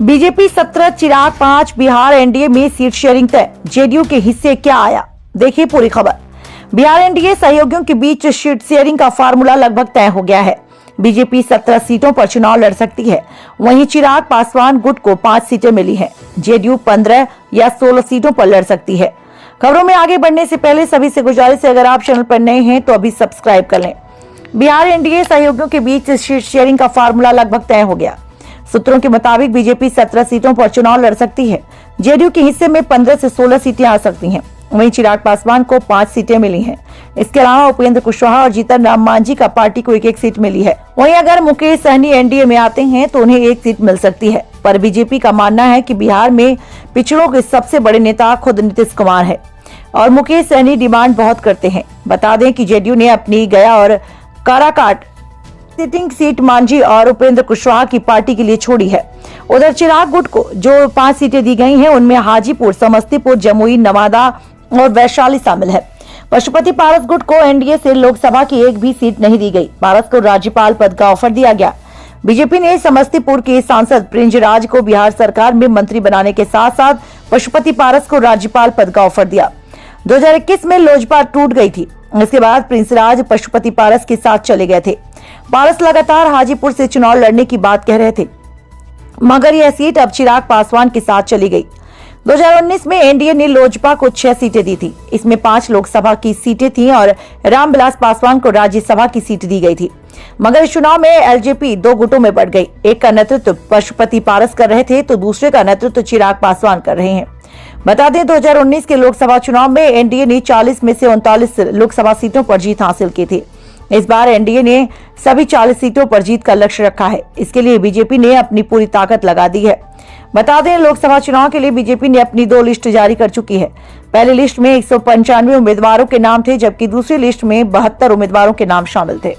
BJP 17, चिराग 5, Bihar NDA में seat sharing तय, JDU के हिस्से क्या आया? देखिए पूरी खबर। बिहार एनडीए सहयोगियों के बीच सीट शेयरिंग का फार्मूला लगभग तय हो गया है। बीजेपी 17 सीटों पर चुनाव लड़ सकती है, वहीं चिराग पासवान गुट को 5 सीटें मिली हैं। जेडीयू 15 या 16 सीटों पर लड़ सकती है। खबरों में आगे बढ़ने से पहले सभी से गुजारिश है, अगर आप चैनल पर नए हैं तो अभी सब्सक्राइब कर लें। बिहार एनडीए सहयोगियों के बीच सीट शेयरिंग का फार्मूला लगभग तय हो गया। सूत्रों के मुताबिक बीजेपी 17 सीटों पर चुनाव लड़ सकती है। जेडीयू के हिस्से में 15 से 16 सीटें आ सकती हैं। वहीं चिराग पासवान को 5 सीटें मिली हैं। इसके अलावा उपेंद्र कुशवाहा और जीतन राम मांझी का पार्टी को एक सीट मिली है। वहीं अगर मुकेश सहनी एनडीए में आते हैं तो उन्हें 1 सीट मिल सकती है। पर बीजेपी का मानना है कि बिहार में पिछड़ों के सबसे बड़े नेता खुद नीतीश कुमार है और मुकेश सहनी डिमांड बहुत करते हैं। बता दें कि जेडीयू ने अपनी गया और काराकाट सिटिंग सीट मांझी और उपेंद्र कुशवाहा की पार्टी के लिए छोड़ी है। उधर चिराग गुट को जो 5 सीटें दी गई हैं, उनमें हाजीपुर, समस्तीपुर, जमुई, नवादा और वैशाली शामिल है। पशुपति पारस गुट को एनडीए से लोकसभा की एक भी सीट नहीं दी गई। पारस को राज्यपाल पद का ऑफर दिया गया। बीजेपी ने समस्तीपुर के सांसद प्रिंजराज को बिहार सरकार में मंत्री बनाने के साथ साथ पशुपति पारस को राज्यपाल पद का ऑफर दिया। 2021 में लोजपा टूट गई थी। इसके बाद प्रिंसराज पशुपति पारस के साथ चले गए थे। पारस लगातार हाजीपुर से चुनाव लड़ने की बात कह रहे थे, मगर यह सीट अब चिराग पासवान के साथ चली गई। 2019 में एनडीए ने लोजपा को 6 सीटें दी थी। इसमें 5 लोकसभा की सीटें थीं और रामविलास पासवान को राज्यसभा की सीट दी गई थी। मगर इस चुनाव में एलजेपी 2 गुटों में बढ़ गई। एक का नेतृत्व पशुपति पारस कर रहे थे तो दूसरे का नेतृत्व चिराग पासवान कर रहे हैं। बता दें 2019 के लोकसभा चुनाव में एनडीए ने 40 में से 39 लोकसभा सीटों पर जीत हासिल की थी। इस बार एनडीए ने सभी 40 सीटों पर जीत का लक्ष्य रखा है। इसके लिए बीजेपी ने अपनी पूरी ताकत लगा दी है। बता दें लोकसभा चुनाव के लिए बीजेपी ने अपनी 2 लिस्ट जारी कर चुकी है। पहली लिस्ट में 195 उम्मीदवारों के नाम थे, जबकि दूसरी लिस्ट में 72 उम्मीदवारों के नाम शामिल थे।